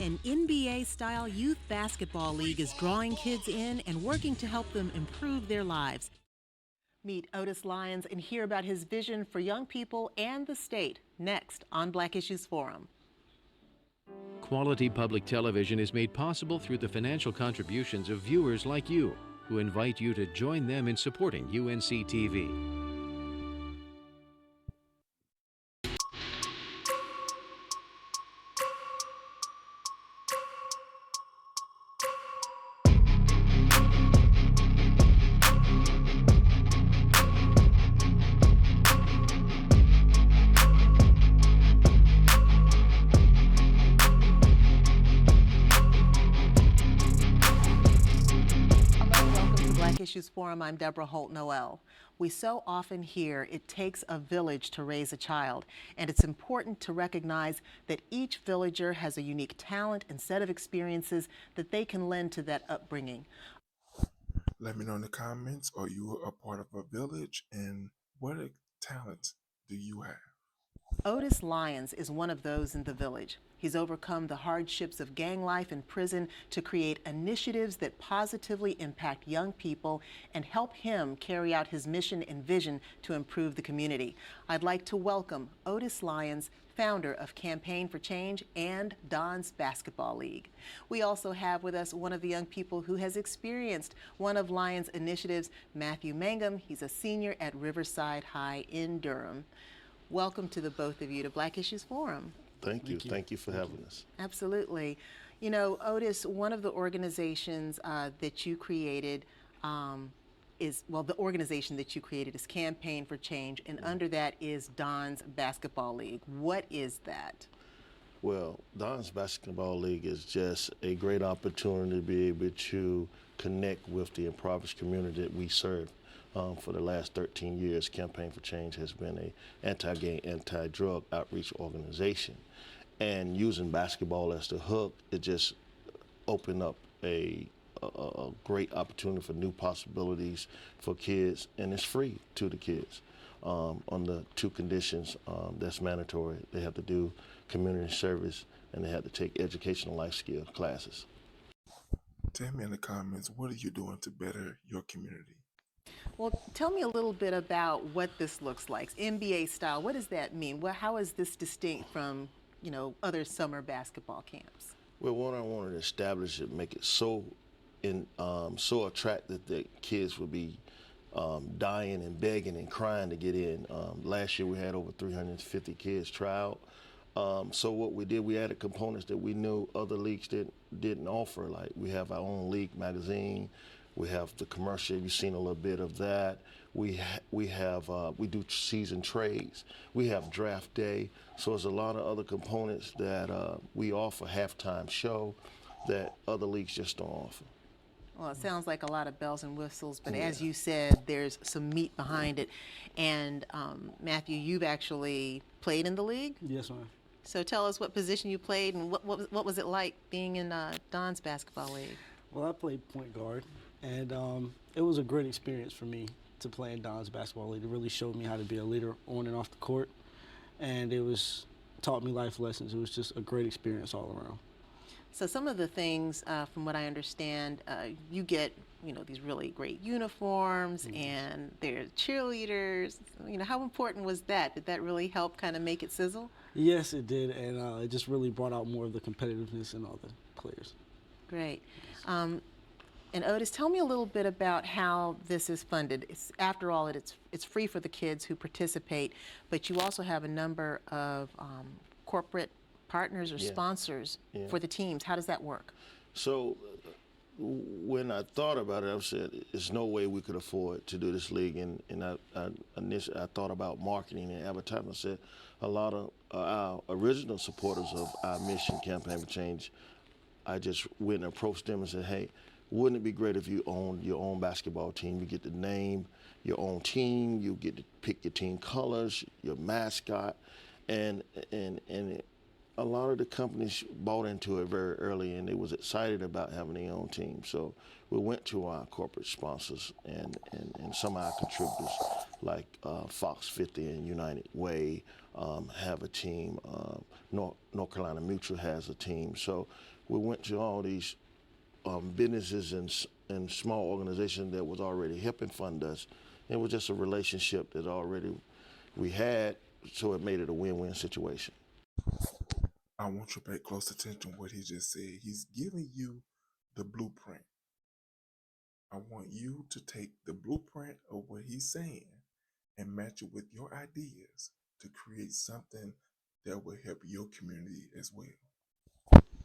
An NBA-style youth basketball league is drawing kids in and working to help them improve their lives. Meet Otis Lyons and hear about his vision for young people and the state next on Black Issues Forum. Quality public television is made possible through the financial contributions of viewers like you, who invite you to join them in supporting UNC TV. Issues Forum, I'm Deborah Holt-Noel. We so often hear it takes a village to raise a child, and it's important to recognize that each villager has a unique talent and set of experiences that they can lend to that upbringing. Let me know in the comments, are you a part of a village, and what talents do you have? Otis Lyons is one of those in the village. He's overcome the hardships of gang life in prison to create initiatives that positively impact young people and help him carry out his mission and vision to improve the community. I'd like to welcome Otis Lyons, founder of Campaign for Change and Don's Basketball League. We also have with us one of the young people who has experienced one of Lyons' initiatives, Matthew Mangum. He's a senior at Riverside High in Durham. Welcome to the both of you to Black Issues Forum. Thank you. Thank you for having us. Absolutely. You know, Otis, one of the organizations that you created the organization that you created is Campaign for Change, and under that is Don's Basketball League. What is that? Well, Don's Basketball League is just a great opportunity to be able to connect with the impoverished community that we serve. For the last 13 years, Campaign for Change has been an anti-gang, anti-drug outreach organization. And using basketball as the hook, it just opened up a great opportunity for new possibilities for kids, and it's free to the kids on the two conditions that's mandatory. They have to do community service, and they have to take educational life skill classes. Tell me in the comments, what are you doing to better your community? Well, tell me a little bit about what this looks like. NBA style, what does that mean? Well, how is this distinct from, you know, other summer basketball camps? Well, what I wanted to establish is make it so attractive that kids would be dying and begging and crying to get in. Last year we had over 350 kids try out. So what we did, we added components that we knew other leagues didn't offer. Like we have our own league magazine. We have the commercial. You've seen a little bit of that. We do season trades. We have draft day. So there's a lot of other components that we offer. Halftime show that other leagues just don't offer. Well, it sounds like a lot of bells and whistles, but as you said, there's some meat behind it. And Matthew, you've actually played in the league? Yes, ma'am. So tell us what position you played and what was it like being in Don's Basketball League? Well, I played point guard, and it was a great experience for me to play in Don's Basketball League. It really showed me how to be a leader on and off the court, and taught me life lessons. It was just a great experience all around. So some of the things, from what I understand, you get, you know, these really great uniforms, and there's cheerleaders. You know, how important was that? Did that really help kind of make it sizzle? Yes, it did, and it just really brought out more of the competitiveness in all the players. Great. And Otis, tell me a little bit about how this is funded. After all, it's free for the kids who participate, but you also have a number of corporate partners or sponsors for the teams. How does that work? So when I thought about it, I said, there's no way we could afford to do this league. And initially I thought about marketing and advertising. I said, a lot of our original supporters of our mission, Campaign for Change, I just went and approached them and said, hey, wouldn't it be great if you owned your own basketball team? You get to name your own team, you get to pick your team colors, your mascot, and a lot of the companies bought into it very early, and they was excited about having their own team. So we went to our corporate sponsors and some of our contributors, like Fox 50 and United Way, have a team. North Carolina Mutual has a team. So we went to all these businesses and small organizations that was already helping fund us. It was just a relationship that already we had, so it made it a win-win situation. I want you to pay close attention to what he just said. He's giving you the blueprint. I want you to take the blueprint of what he's saying and match it with your ideas to create something that will help your community as well.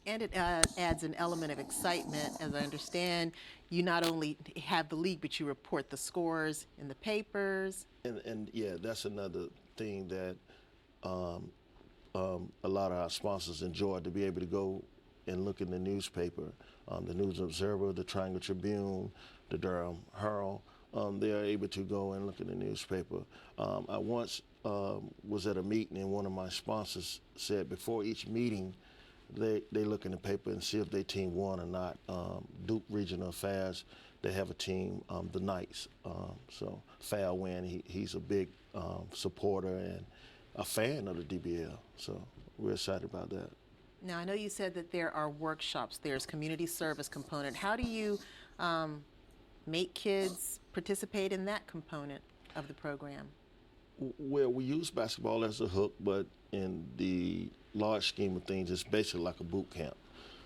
And it adds an element of excitement. As I understand, you not only have the league, but you report the scores in the papers. And yeah, that's another thing that a lot of our sponsors enjoy, to be able to go and look in the newspaper, the News Observer, the Triangle Tribune, the Durham Herald. They are able to go and look in the newspaper. I once was at a meeting, and one of my sponsors said before each meeting, they look in the paper and see if their team won or not. Duke Regional Affairs, they have a team, the Knights. So Fal Wynn, he's a big supporter and a fan of the DBL. So we're excited about that. Now, I know you said that there are workshops, there's community service component. How do you make kids participate in that component of the program? Well, we use basketball as a hook, but in the large scheme of things, it's basically like a boot camp.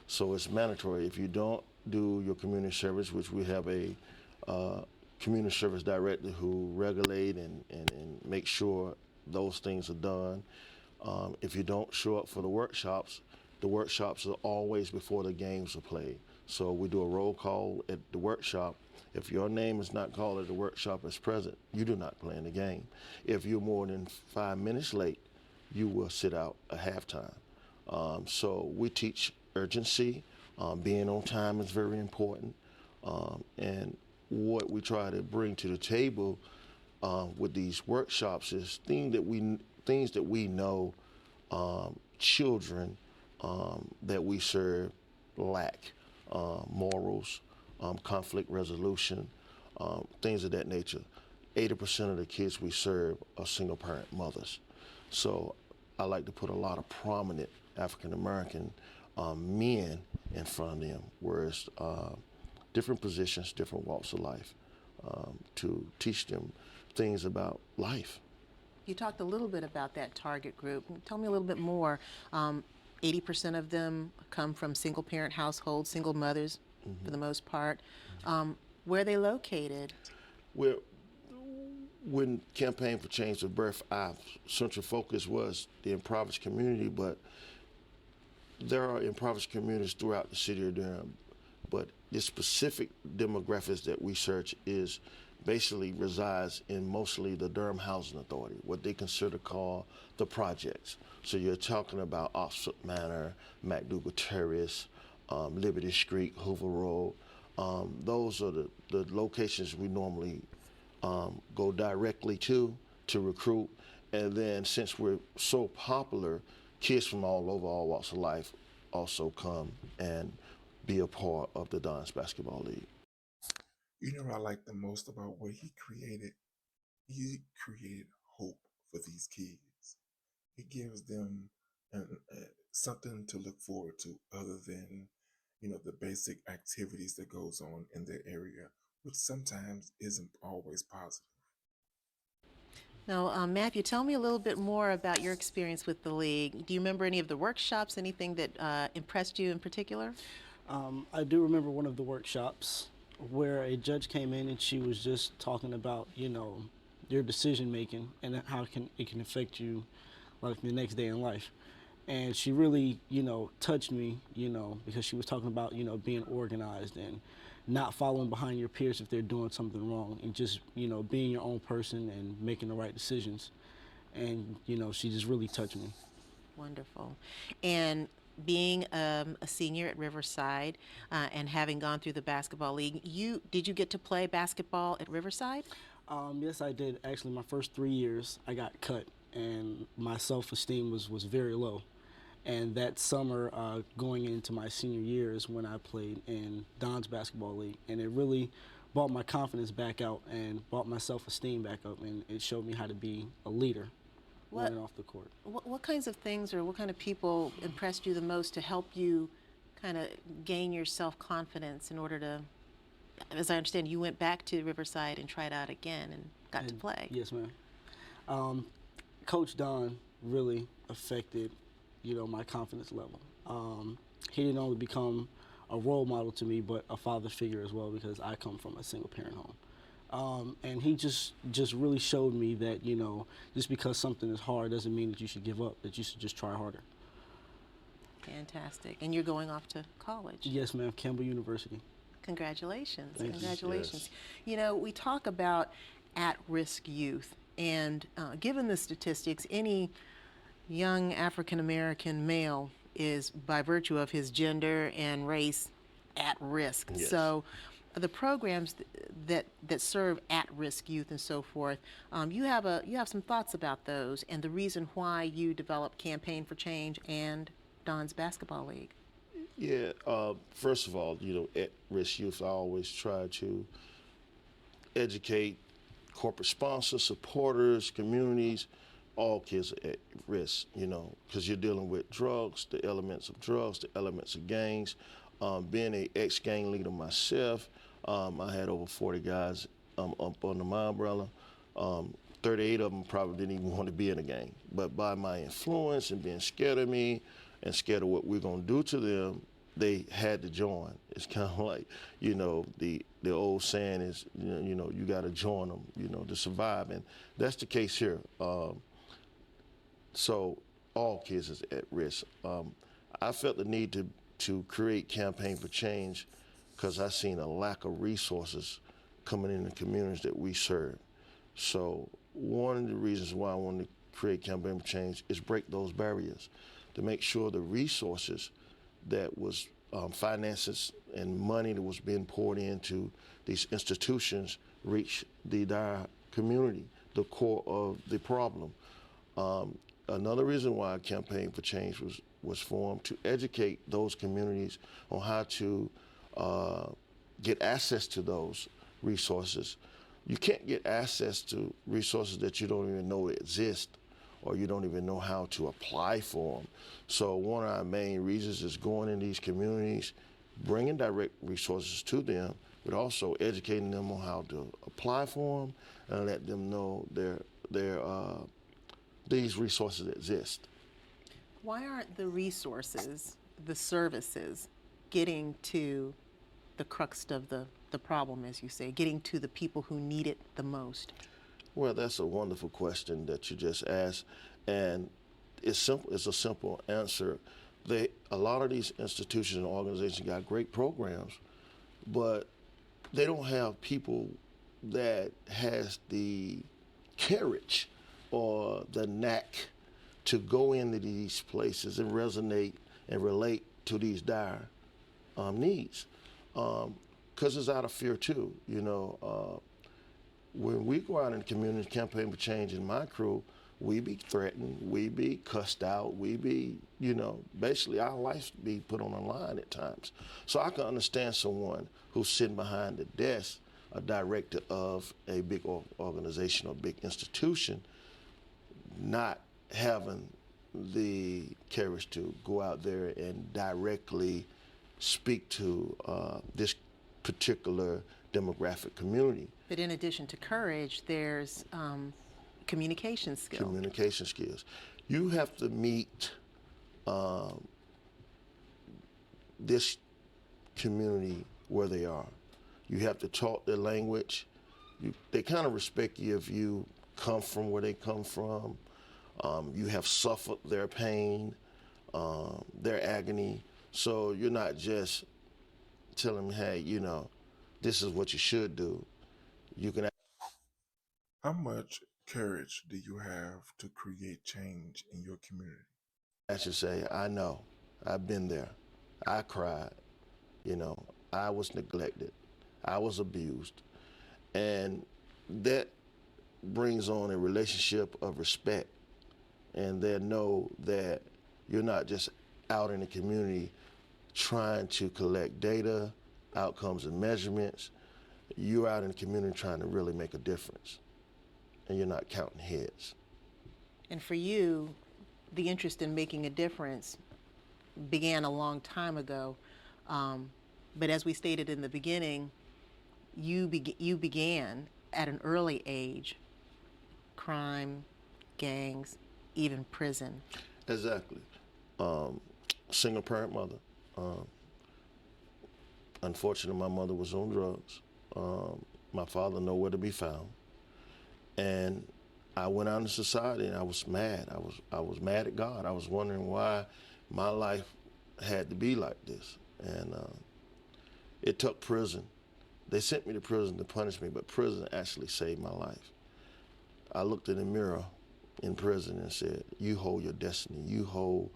So it's mandatory. If you don't do your community service, which we have a community service director who regulate and make sure those things are done. If you don't show up for the workshops are always before the games are played. So we do a roll call at the workshop. If your name is not called at the workshop as present, you do not play in the game. If you're more than 5 minutes late, you will sit out at halftime. So we teach urgency. Being on time is very important. And what we try to bring to the table with these workshops is things that we know children that we serve lack. Morals, conflict resolution, things of that nature. 80% of the kids we serve are single parent mothers. So I like to put a lot of prominent African American men in front of them, whereas different positions, different walks of life, to teach them things about life. You talked a little bit about that target group. Tell me a little bit more. 80% of them come from single parent households, single mothers for the most part. Where are they located? When Campaign for Change of Birth, our central focus was the impoverished community, but there are impoverished communities throughout the city of Durham. But the specific demographics that we search is basically resides in mostly the Durham Housing Authority, what they consider call the projects. So you're talking about Oxford Manor, MacDougall Terrace, Liberty Street, Hoover Road. Those are the locations we normally go directly to recruit. And then since we're so popular, kids from all over, all walks of life also come and be a part of the Dons Basketball League. You know what I like the most about what he created? He created hope for these kids. He gives them something to look forward to other than, the basic activities that goes on in their area, which sometimes isn't always positive. Now, Matthew, tell me a little bit more about your experience with the league. Do you remember any of the workshops, anything that impressed you in particular? I do remember one of the workshops where a judge came in and she was just talking about, your decision making and how it can affect you like the next day in life. And she really, touched me, because she was talking about, being organized and not following behind your peers if they're doing something wrong, and just, being your own person and making the right decisions. And, she just really touched me. Wonderful. And being a senior at Riverside and having gone through the basketball league, did you get to play basketball at Riverside? Yes, I did. Actually, my first 3 years, I got cut, and my self-esteem was very low. And that summer, going into my senior year, is when I played in Don's basketball league, and it really brought my confidence back out and brought my self-esteem back up, and it showed me how to be a leader on and off the court. What kinds of things or what kind of people impressed you the most to help you kind of gain your self-confidence in order to, as I understand, you went back to Riverside and tried out again and got to play? Yes, ma'am. Coach Don really affected, my confidence level. He didn't only become a role model to me, but a father figure as well, because I come from a single parent home. And he just really showed me that, just because something is hard doesn't mean that you should give up, that you should just try harder. Fantastic. And you're going off to college? Yes, ma'am, Campbell University. Congratulations. Thank you. Congratulations. We talk about at-risk youth, and given the statistics, any young African-American male is, by virtue of his gender and race, at risk. Yes. So the programs that serve at-risk youth and so forth, you have some thoughts about those and the reason why you developed Campaign for Change and Don's Basketball League. Yeah, first of all, at-risk youth, I always try to educate corporate sponsors, supporters, communities, all kids are at risk, because you're dealing with drugs, the elements of drugs, the elements of gangs. Being an ex-gang leader myself, I had over 40 guys up under my umbrella. 38 of them probably didn't even want to be in a gang. But by my influence and being scared of me and scared of what we're going to do to them, they had to join. It's kind of like, the old saying is, you got to join them, to survive. And that's the case here. So all kids is at risk. I felt the need to create Campaign for Change because I seen a lack of resources coming in the communities that we serve. So one of the reasons why I wanted to create Campaign for Change is break those barriers, to make sure the resources that was finances and money that was being poured into these institutions reach the dire community, the core of the problem. Another reason why Campaign for Change was formed, to educate those communities on how to get access to those resources. You can't get access to resources that you don't even know exist, or you don't even know how to apply for them. So one of our main reasons is going in these communities, bringing direct resources to them, but also educating them on how to apply for them and let them know these resources exist. Why aren't the resources, the services, getting to the crux of the problem, as you say, getting to the people who need it the most? Well, that's a wonderful question that you just asked, and it's simple. It's a simple answer. A lot of these institutions and organizations got great programs, but they don't have people that has the courage or the knack to go into these places and resonate and relate to these dire needs, because it's out of fear too. When we go out in the community, Campaign for Change, in my crew, we be threatened, we be cussed out, we be, basically our lives be put on the line at times. So I can understand someone who's sitting behind the desk, a director of a big organization or big institution, not having the courage to go out there and directly speak to this particular demographic community. But in addition to courage, there's communication skills. Communication skills. You have to meet this community where they are. You have to talk their language. They kind of respect you if you come from where they come from. You have suffered their pain, their agony. So you're not just telling them, hey, this is what you should do. You can. How much courage do you have to create change in your community? I should say, I know. I've been there. I cried. I was neglected. I was abused. And that brings on a relationship of respect. And they know that You're not just out in the community trying to collect data, outcomes, and measurements. You're out in the community trying to really make a difference, and you're not counting heads. And for you, the interest in making a difference began a long time ago. But as we stated in the beginning, you began at an early age, crime, gangs, even prison. Exactly. Single parent mother. Unfortunately, my mother was on drugs. My father nowhere to be found. And I went out in society and I was mad. I was mad at God. I was wondering why my life had to be like this. And it took prison. They sent me to prison to punish me, but prison actually saved my life. I looked in the mirror in prison and said, you hold your destiny. You hold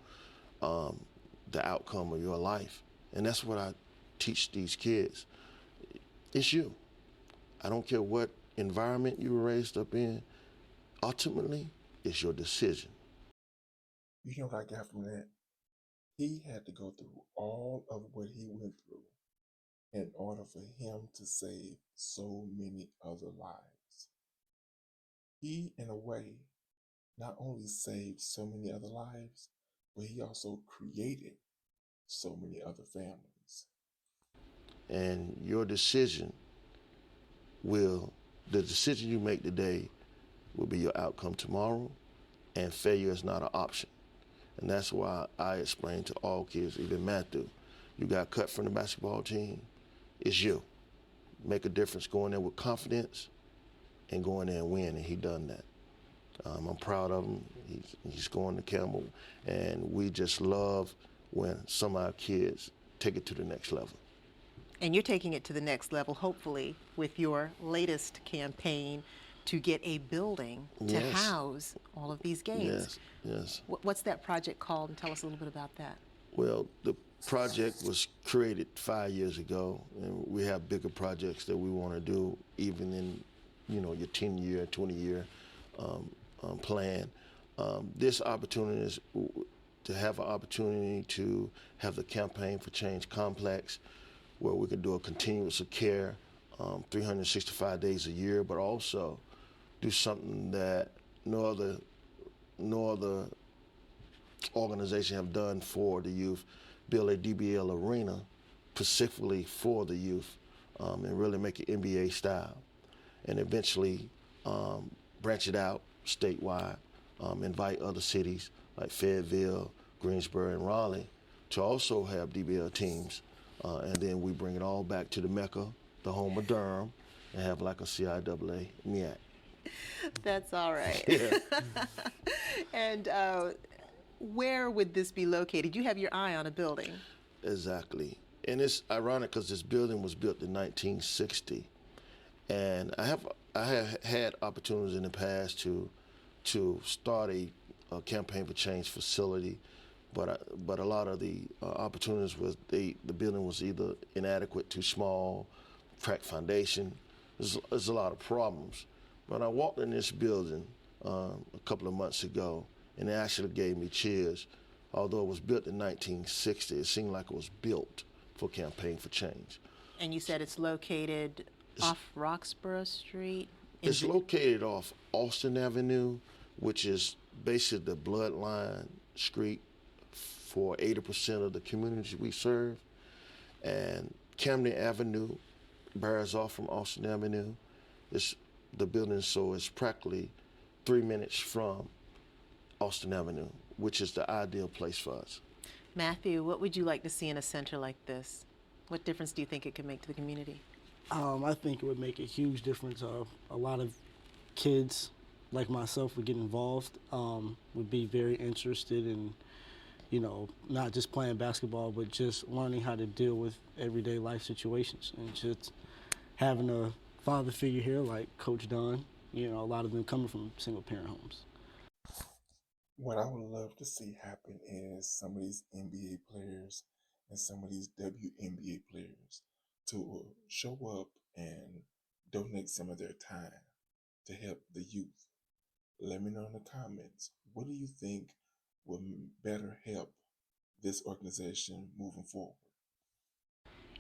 the outcome of your life. And that's what I teach these kids. It's you. I don't care what environment you were raised up in. Ultimately, it's your decision. You know what I got from that? He had to go through all of what he went through in order for him to save so many other lives. He, in a way, not only saved so many other lives, but he also created so many other families. And your decision the decision you make today will be your outcome tomorrow, and failure is not an option. And that's why I explain to all kids, even Matthew, you got cut from the basketball team, it's you. Make a difference, go in there with confidence and go in there and win, and he done that. I'm proud of him. He's going to Campbell, and we just love when some of our kids take it to the next level. And you're taking it to the next level, hopefully, with your latest campaign to get a building to Yes. house all of these games. Yes. What's that project called? And tell us a little bit about that. Well, the project was created 5 years ago, and we have bigger projects that we want to do, even in, your 10-year, 20-year plan. This opportunity is to have an opportunity to have the Campaign for Change complex, where we can do a continuous of care 365 days a year, but also do something that no other organization have done for the youth, build a DBL arena specifically for the youth, and really make it NBA style, and eventually branch it out statewide, invite other cities like Fayetteville, Greensboro, and Raleigh to also have DBL teams, and then we bring it all back to the Mecca, the home of Durham, and have like a CIAA MEAC. That's all right. Yeah. And where would this be located? You have your eye on a building. Exactly. And it's ironic because this building was built in 1960. And I have had opportunities in the past to start a Campaign for Change facility, but a lot of the opportunities was the building was either inadequate, too small, cracked foundation. There's a lot of problems. But I walked in this building a couple of months ago, and it actually gave me chills. Although it was built in 1960, it seemed like it was built for Campaign for Change. And you said it's located off Roxborough Street? It's located off Austin Avenue, which is basically the bloodline street for 80% of the communities we serve. And Camden Avenue bears off from Austin Avenue. The building, so it's practically 3 minutes from Austin Avenue, which is the ideal place for us. Matthew, what would you like to see in a center like this? What difference do you think it could make to the community? I think it would make a huge difference. A lot of kids like myself would get involved, would be very interested in, not just playing basketball, but just learning how to deal with everyday life situations, and just having a father figure here like Coach Don, a lot of them coming from single parent homes. What I would love to see happen is some of these NBA players and some of these WNBA players to show up and donate some of their time to help the youth. Let me know in the comments, what do you think will better help this organization moving forward.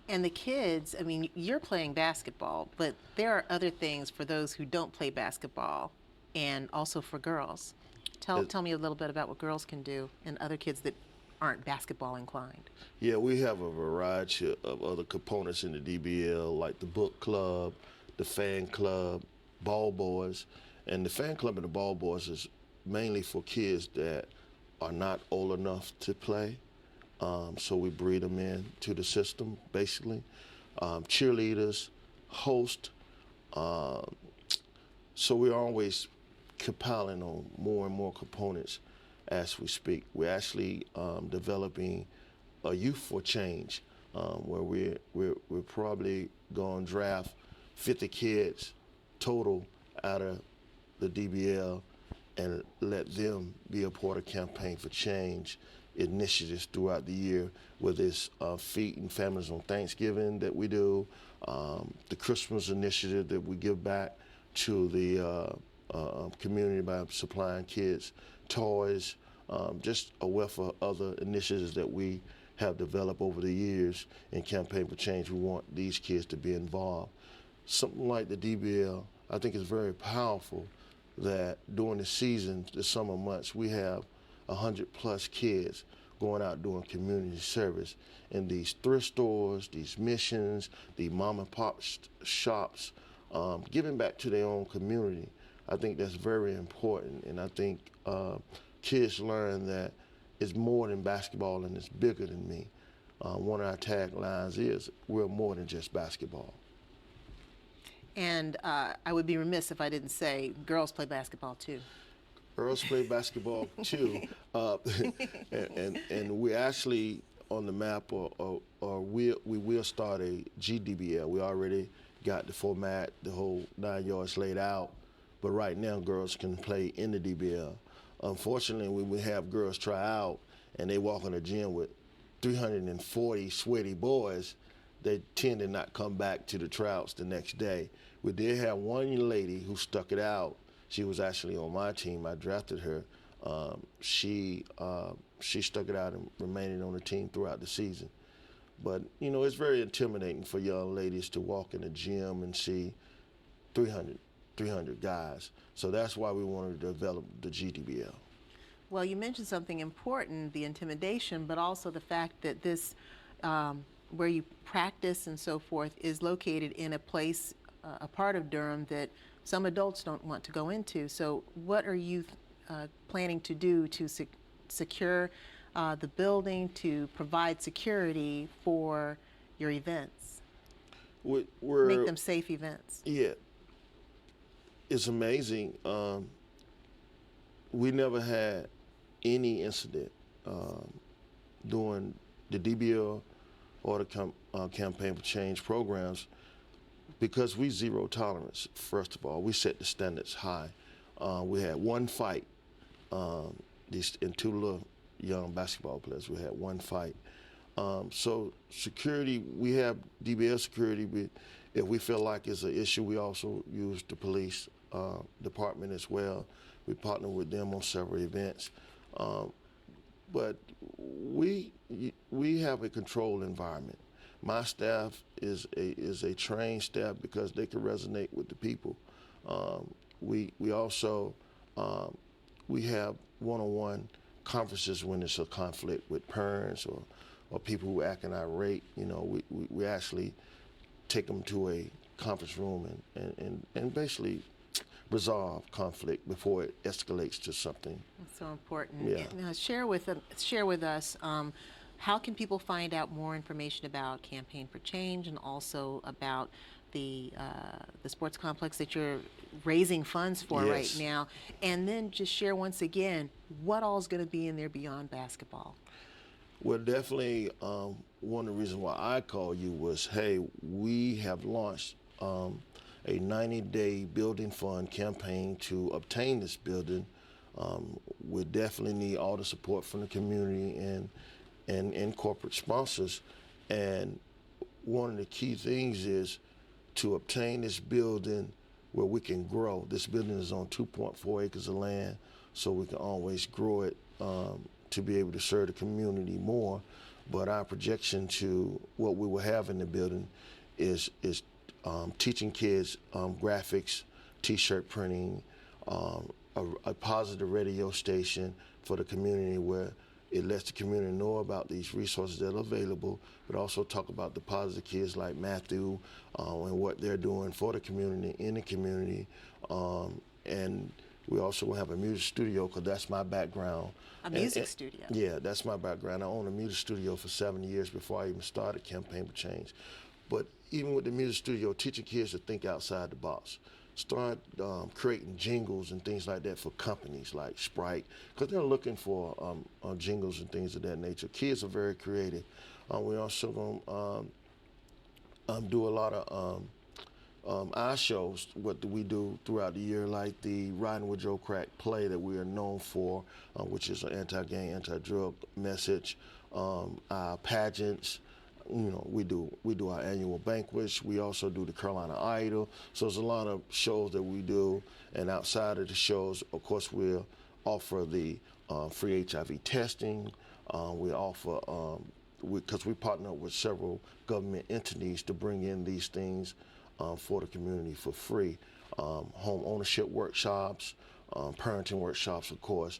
And the kids, I mean, you're playing basketball, but there are other things for those who don't play basketball and also for girls. Tell me a little bit about what girls can do and other kids that aren't basketball inclined. Yeah, we have a variety of other components in the DBL, like the book club, the fan club, ball boys. And the fan club and the ball boys is mainly for kids that are not old enough to play. So we breed them into the system, basically. Cheerleaders, host. So we're always compiling on more and more components as we speak. We're actually developing a youth for change, where we're probably going to draft 50 kids total out of the DBL and let them be a part of Campaign for Change initiatives throughout the year, whether it's feeding families on Thanksgiving that we do, the Christmas initiative that we give back to the community by supplying kids toys, just a wealth of other initiatives that we have developed over the years in Campaign for Change. We want these kids to be involved. Something like the DBL, I think is very powerful that during the season, the summer months, we have 100+ kids going out doing community service in these thrift stores, these missions, the mom and pop shops, giving back to their own community. I think that's very important, and I think kids learn that it's more than basketball and it's bigger than me. One of our taglines is, we're more than just basketball. And I would be remiss if I didn't say girls play basketball too. Girls play basketball too, and we actually on the map, or we will start a GDBL. We already got the format, the whole 9 yards laid out, but right now girls can play in the DBL. Unfortunately, when we have girls try out and they walk in the gym with 340 sweaty boys, they tend to not come back to the tryouts the next day. We did have one lady who stuck it out. She was actually on my team. I drafted her. She stuck it out and remained on the team throughout the season. But, you know, it's very intimidating for young ladies to walk in the gym and see 300 guys. So that's why we wanted to develop the GDBL. Well, you mentioned something important, the intimidation, but also the fact that this, where you practice and so forth, is located in a place, a part of Durham that some adults don't want to go into. So what are you planning to do to secure the building, to provide security for your events? Make them safe events. Yeah. It's amazing. We never had any incident during the DBL or the Campaign for Change programs, because we zero tolerance. First of all, we set the standards high. We had one fight, these and two little young basketball players. We had one fight. So security, we have DBL security. If we feel like it's an issue, we also use the police department as well. We partner with them on several events. But we have a controlled environment. My staff is a trained staff because they can resonate with the people. We also we have one-on-one conferences when there's a conflict with parents or people who acting irate. You know, we actually take them to a conference room and basically resolve conflict before it escalates to something. That's so important. Yeah. Now, share with us how can people find out more information about Campaign for Change and also about the sports complex that you're raising funds for right Yes. now, and then just share once again what all is going to be in there beyond basketball. Well, definitely one of the reasons why I called you was, hey, we have launched a 90-day building fund campaign to obtain this building. We definitely need all the support from the community and corporate sponsors. And one of the key things is to obtain this building where we can grow. This building is on 2.4 acres of land, so we can always grow it to be able to serve the community more. But our projection to what we will have in the building is teaching kids graphics, T-shirt printing, a positive radio station for the community where it lets the community know about these resources that are available, but also talk about the positive kids like Matthew and what they're doing for the community, in the community. And we also will have a music studio, because that's my background. A music studio? Yeah, that's my background. I owned a music studio for 7 years before I even started Campaign for Change. But even with the music studio, teaching kids to think outside the box. Start creating jingles and things like that for companies like Sprite, because they're looking for jingles and things of that nature. Kids are very creative. We're also going to do a lot of our shows, what do we do throughout the year, like the Riding with Joe Crack play that we are known for, which is an anti-gang, anti-drug message. Our pageants, you know, we do our annual banquets. We also do the Carolina Idol. So there's a lot of shows that we do. And outside of the shows, of course, we'll offer the free HIV testing. We offer, because we partner with several government entities to bring in these things for the community for free. Home ownership workshops, parenting workshops, of course.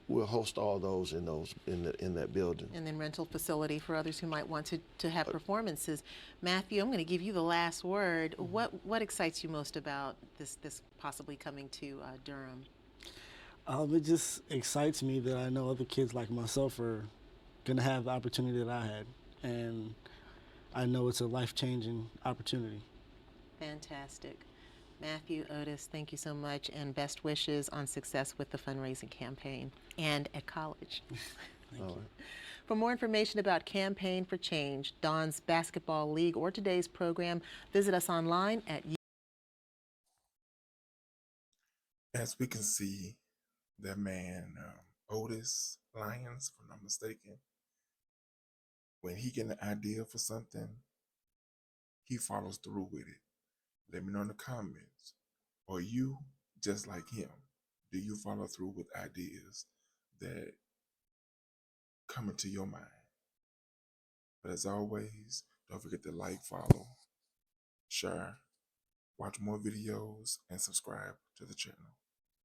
We'll host all those in that building. And then rental facility for others who might want to have performances. Matthew, I'm going to give you the last word. What excites you most about this possibly coming to Durham? It just excites me that I know other kids like myself are going to have the opportunity that I had, and I know it's a life-changing opportunity. Fantastic. Matthew, Otis, thank you so much, and best wishes on success with the fundraising campaign and at college. Thank you. For more information about Campaign for Change, Don's Basketball League, or today's program, visit us online at As we can see, that man, Otis Lyons, if I'm not mistaken, when he get an idea for something, he follows through with it. Let me know in the comments. Are you just like him? Do you follow through with ideas that come into your mind? But as always, don't forget to like, follow, share, watch more videos, and subscribe to the channel.